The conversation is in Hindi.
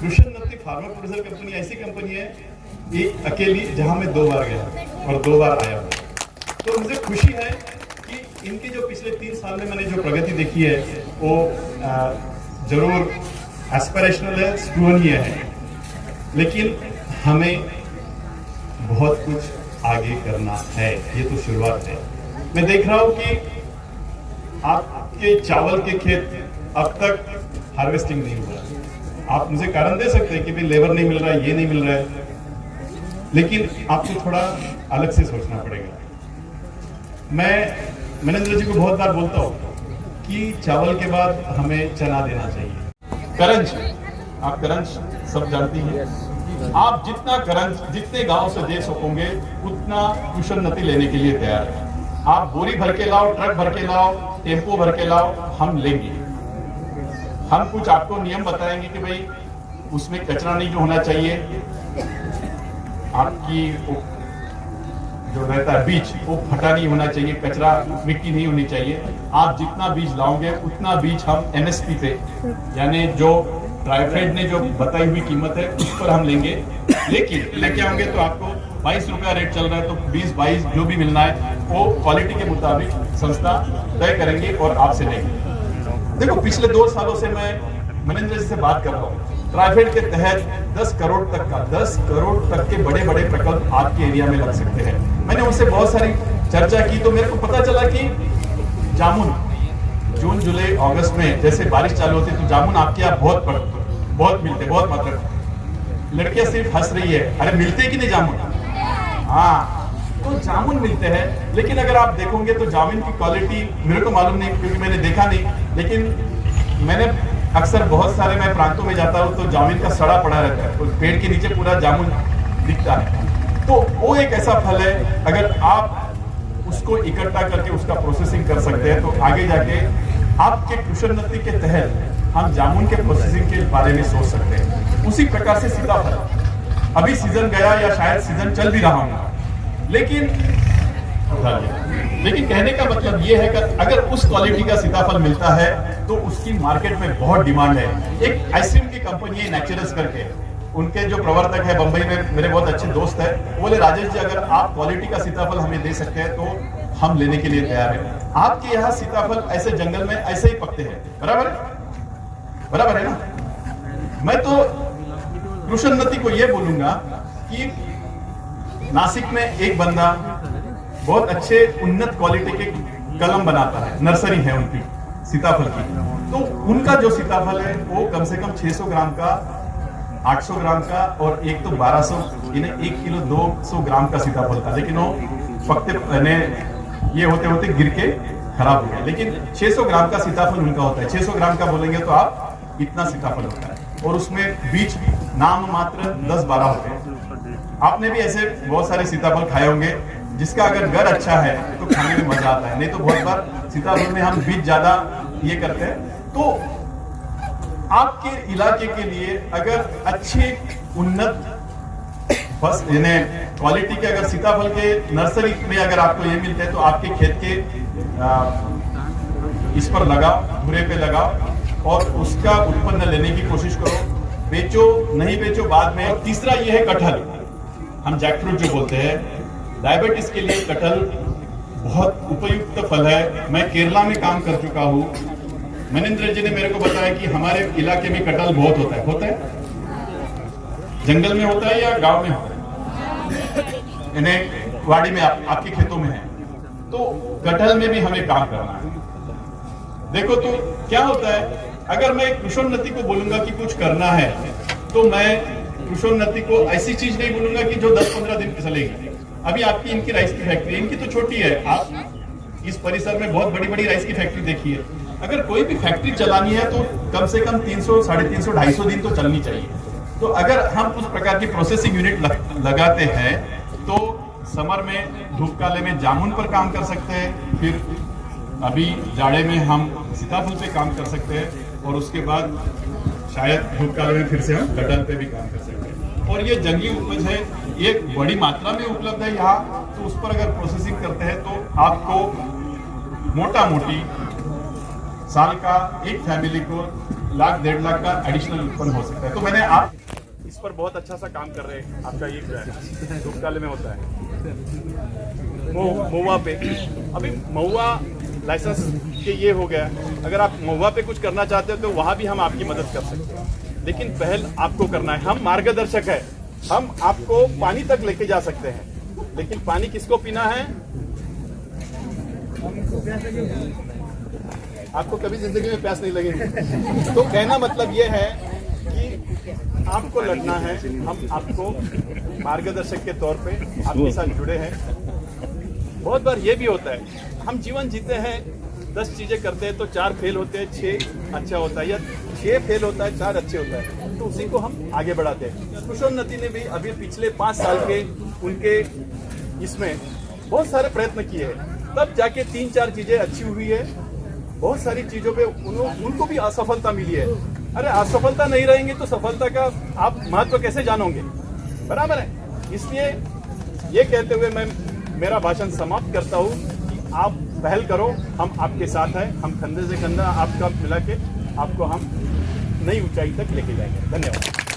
कृष्णनत्ती फार्मा प्रोड्यूसर कंपनी ऐसी कंपनी है एक अकेली जहां मैं 2 बार गया और 2 बार आया हूँ। तो मुझे खुशी है कि इनकी जो पिछले 3 साल में मैंने जो प्रगति देखी है वो जरूर एस्पिरेशनल है, स्टूडनीय है, लेकिन हमें बहुत कुछ आगे करना है। ये तो शुरुआत है। मैं देख रहा हूँ कि आपके चावल के खेत अब तक हार्वेस्टिंग नहीं हुआ। आप मुझे कारण दे सकते हैं कि भाई लेबर नहीं मिल रहा है, ये नहीं मिल रहा है, लेकिन आपको थोड़ा अलग से सोचना पड़ेगा। मैं मनेंद्र जी को बहुत बार बोलता हूँ कि चावल के बाद हमें चना देना चाहिए। करंज, आप करंज सब जानती हैं। आप जितना करंज जितने गांव से दे सकोगे उतना कृष्णनत्ती लेने के लिए तैयार है। आप बोरी भर के लाओ, ट्रक भर के लाओ, टेम्पो भर के लाओ, हम लेंगे। हम कुछ आपको नियम बताएंगे कि भाई उसमें कचरा नहीं जो होना चाहिए, आपकी जो रहता है बीज वो फटा नहीं होना चाहिए, कचरा मिट्टी नहीं होनी चाहिए। आप जितना बीज लाओगे उतना बीज हम एमएसपी पे, यानी जो ट्राइफेड ने जो बताई हुई कीमत है उस पर हम लेंगे। लेकिन लेके आओगे तो आपको 22 रुपया रेट चल रहा है, तो 20-22 जो भी मिलना है वो क्वालिटी के मुताबिक संस्था तय करेंगे और आपसे लेंगे। देखो, पिछले 2 सालों से मैं मनेंद्र जी से बात कर रहा हूँ। ट्राइफेड के तहत 10 करोड़ तक के बड़े बड़े प्रकल्प आपके एरिया में लग सकते हैं। मैंने उनसे बहुत सारी चर्चा की तो मेरे को पता चला कि जामुन जून जुलाई अगस्त में जैसे बारिश चालू होती है तो जामुन आपके यहाँ बहुत मिलते, बहुत मात्रा। लड़कियां सिर्फ हंस रही है, अरे मिलते कि नहीं जामुन? हाँ, तो जामुन मिलते हैं, लेकिन अगर आप देखोगे तो जामुन की क्वालिटी मेरे को मालूम नहीं, क्योंकि मैंने देखा नहीं, लेकिन मैंने अक्सर बहुत सारे मैं प्रांतों में जाता हूँ तो जामुन का सड़ा पड़ा रहता है, उस पेड़ के नीचे पूरा जामुन दिखता है। तो वो एक ऐसा फल है, अगर आप उसको इकट्ठा करके उसका प्रोसेसिंग कर सकते हैं तो आगे जाके आपके कृष्णनत्ती के तहत हम जामुन के प्रोसेसिंग के बारे में सोच सकते हैं। उसी प्रकार से सीताफल, अभी सीजन गया या शायद सीजन चल भी रहा होगा, लेकिन कहने का मतलब ये है कि अगर उस क्वालिटी का सीताफल मिलता है तो उसकी मार्केट में बहुत डिमांड है। एक आइसक्रीम की कंपनी है नेचुरल्स करके, उनके जो प्रवर्तक है बंबई में, मेरे बहुत अच्छे दोस्त है, बोले राजेश जी अगर आप क्वालिटी का सीताफल हमें दे सकते हैं तो हम लेने के लिए तैयार हैं। आपके यहाँ सीताफल ऐसे जंगल में ऐसे ही पकते हैं, बराबर है ना? मैं तो कृष्णनत्ती को ये बोलूंगा कि नासिक में एक बंदा बहुत अच्छे उन्नत क्वालिटी के कलम बनाता है, नर्सरी है उनकी सीताफल की, तो उनका जो सीताफल है वो कम से कम 600 ग्राम का, 800 ग्राम का और एक तो 1200, इन्हें 1 किलो 200 ग्राम का सीताफल था, लेकिन वो पकते ये होते होते गिर के खराब हो गया। लेकिन 600 ग्राम का सीताफल उनका होता है। 600 ग्राम का बोलेंगे तो आप इतना सीताफल होता है, और उसमें बीज नाम मात्र 10-12 होते हैं। आपने भी ऐसे बहुत सारे सीताफल खाए होंगे जिसका अगर घर अच्छा है तो खाने में मजा आता है, नहीं तो बहुत बार सीताफल में हम बीज ज्यादा ये करते हैं। तो आपके इलाके के लिए अगर अच्छे उन्नत बस क्वालिटी के अगर सीताफल के नर्सरी में अगर आपको ये मिलते हैं तो आपके खेत के इस पर लगाओ, धुरे पे लगाओ और उसका उत्पन्न लेने की कोशिश करो। बेचो नहीं बेचो बाद में। और तीसरा ये है कटहल, हम जैकफ्रूट जो बोलते हैं, डायबिटीज के लिए कटहल बहुत उपयुक्त फल है। मैं केरला में काम कर चुका हूँ। मनेंद्र जी ने मेरे को बताया कि हमारे इलाके में कटहल बहुत होता है जंगल में होता है या गांव में होता है? इन्हें वाड़ी में आपके खेतों में है, तो कटहल में भी हमें काम करना है। देखो तो क्या होता है, अगर मैं कृष्णनत्ती को बोलूंगा कि कुछ करना है तो मैं कृष्णनत्ती को ऐसी चीज नहीं बोलूंगा कि जो 10-15 दिन चलेगी। अभी आपकी इनकी राइस की फैक्ट्री, इनकी तो छोटी है, आप इस परिसर में बहुत बड़ी बड़ी राइस की फैक्ट्री देखी है। अगर कोई भी फैक्ट्री चलानी है तो कम से कम 300, 350, 250 दिन तो चलनी चाहिए। तो अगर हम उस प्रकार की प्रोसेसिंग यूनिट लगाते हैं तो समर में धूप काले में जामुन पर काम कर सकते हैं, फिर अभी जाड़े में हम सीताफल पे काम कर सकते हैं, और उसके बाद शायद धूप काले में फिर से हम कटहल पे भी काम कर सकते हैं। और ये जंगली उपज है, ये बड़ी मात्रा में उपलब्ध है यहाँ, तो उस पर अगर प्रोसेसिंग करते हैं तो आपको मोटा मोटी साल का एक फैमिली को लाख 1.5 लाख का एडिशनल उत्पन्न हो सकता है। तो मैंने आप इस पर बहुत अच्छा सा काम कर रहे हैं। आपका ये जो है दुग्धालय में होता है महुआ पे, अभी महुआ लाइसेंस के ये हो गया। अगर आप महुआ पे कुछ करना चाहते हो तो वहां भी हम आपकी मदद कर सकते हैं, लेकिन पहल आपको करना है। हम मार्गदर्शक है, हम आपको पानी तक लेके जा सकते हैं, लेकिन पानी किसको पीना है? आपको कभी जिंदगी में प्यास नहीं लगेगी। तो कहना मतलब ये है कि आपको लड़ना है, हम आपको मार्गदर्शक के तौर पे आपके साथ जुड़े हैं। बहुत बार ये भी होता है, हम जीवन जीते हैं, 10 चीजें करते हैं तो 4 फेल होते हैं, 6 अच्छा होता है, या 6 फेल होता है, 4 अच्छे होता है, तो उसी को हम आगे बढ़ाते हैं। कुशोन्नति ने भी अभी पिछले 5 साल के उनके इसमें बहुत सारे प्रयत्न किए हैं, तब जाके 3-4 चीजें अच्छी हुई है। बहुत सारी चीजों पे उनको भी असफलता मिली है। अरे असफलता नहीं रहेंगे तो सफलता का आप महत्व कैसे जानोगे? बराबर है। इसलिए ये कहते हुए मैं मेरा भाषण समाप्त करता हूँ कि आप पहल करो, हम आपके साथ हैं, हम कंधे से कंधा आपका मिला के आपको हम नई ऊंचाई तक लेके जाएंगे। धन्यवाद।